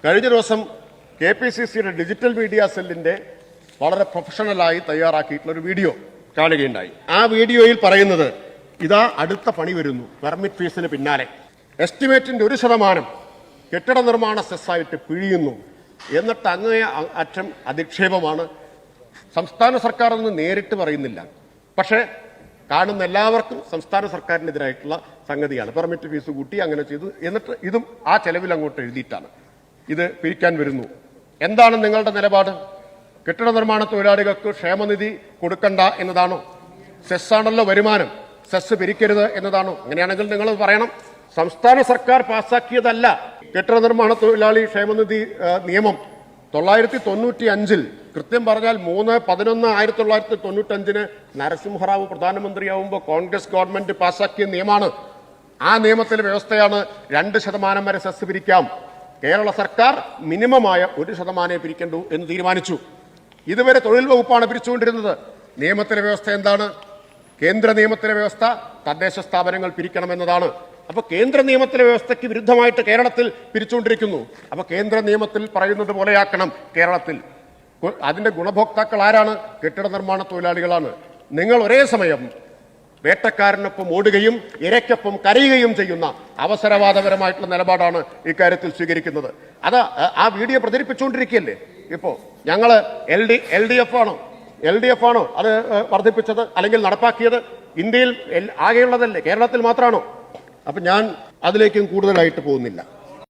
കഴിഞ്ഞ ദിവസം KPCCയുടെ digital media സെല്ലിന്റെ വളരെ പ്രൊഫഷണലായി തയ്യാറാക്കിയിട്ടുള്ള ഒരു വീഡിയോ കാണുകയുണ്ടായി. ആ വീഡിയോയിൽ പറയുന്നത് ഇതാ അടുത്ത പണി വരുന്നു, പെർമിറ്റ് ഫീസിന് പിന്നാലെ എസ്റ്റിമേറ്റിന്റെ 1% കെട്ടിട നിർമ്മാണ സെസ്സായിട്ട് പിഴിയുന്നു. എന്നിട്ട് അങ്ങേ അറ്റം അധിക്ഷേപമാണ്. സംസ്ഥാന സർക്കാർ എന്ന് നേരിട്ട് പറയുന്നില്ല, പക്ഷേ കാണുന്ന എല്ലാവർക്കും സംസ്ഥാന സർക്കാരിനെതിരായിട്ടുള്ള സംഗതിയാണ്. പെർമിറ്റ് ഫീസ് കൂട്ടി അങ്ങനെ ചെയ്തു, എന്നിട്ട് ഇതും ആ ചെലവിൽ അങ്ങോട്ട് എഴുതിയിട്ടാണ് ഇത് പിരിക്കാൻ വരുന്നു. എന്താണ് നിങ്ങളുടെ നിലപാട്? കെട്ടിട നിർമ്മാണ തൊഴിലാളികൾക്ക് ക്ഷേമനിധി കൊടുക്കണ്ട എന്നതാണോ? സെസ്സാണല്ലോ വരുമാനം, സെസ് പിരിക്കരുത് എന്നതാണോ? അങ്ങനെയാണെങ്കിൽ നിങ്ങൾ പറയണം, സംസ്ഥാന സർക്കാർ പാസാക്കിയതല്ല കെട്ടിട നിർമ്മാണ തൊഴിലാളി ക്ഷേമനിധി നിയമം. 1995 കൃത്യം പറഞ്ഞാൽ 3/11/1995 നരസിംഹറാവു പ്രധാനമന്ത്രിയാവുമ്പോൾ കോൺഗ്രസ് ഗവൺമെന്റ് പാസാക്കിയ നിയമമാണ്. ആ നിയമത്തിലെ വ്യവസ്ഥയാണ് 2% വരെ സെസ് പിരിക്കാം. കേരള സർക്കാർ മിനിമമായ 1% പിരിക്കണ്ടു എന്ന് തീരുമാനിച്ചു. ഇതുവരെ തൊഴിൽ വകുപ്പാണ് പിരിച്ചുകൊണ്ടിരുന്നത്. നിയമത്തിലെ വ്യവസ്ഥ എന്താണ്? കേന്ദ്ര നിയമത്തിലെ വ്യവസ്ഥ തദ്ദേശ സ്ഥാപനങ്ങൾ പിരിക്കണമെന്നതാണ്. അപ്പൊ കേന്ദ്ര നിയമത്തിലെ വ്യവസ്ഥയ്ക്ക് വിരുദ്ധമായിട്ട് കേരളത്തിൽ പിരിച്ചുകൊണ്ടിരിക്കുന്നു. അപ്പൊ കേന്ദ്ര നിയമത്തിൽ പറയുന്നത് പോലെയാക്കണം കേരളത്തിൽ. അതിന്റെ ഗുണഭോക്താക്കൾ ആരാണ്? കെട്ടിട നിർമ്മാണ തൊഴിലാളികളാണ്. നിങ്ങൾ ഒരേ സമയം വേട്ടക്കാരനൊപ്പം ഓടുകയും ഇരയ്ക്കൊപ്പം കരയുകയും ചെയ്യുന്ന അവസരവാദപരമായിട്ടുള്ള നിലപാടാണ് ഇക്കാര്യത്തിൽ സ്വീകരിക്കുന്നത്. അത് ആ വീഡിയോ പ്രചരിപ്പിച്ചുകൊണ്ടിരിക്കുകയല്ലേ ഇപ്പോ. ഞങ്ങള് LDF ആണോ അത് വർദ്ധിപ്പിച്ചത് അല്ലെങ്കിൽ നടപ്പാക്കിയത്? ഇന്ത്യയിൽ ആകെയുള്ളതല്ലേ, കേരളത്തിൽ മാത്രമാണോ? അപ്പൊ ഞാൻ അതിലേക്കും കൂടുതലായിട്ട് പോകുന്നില്ല.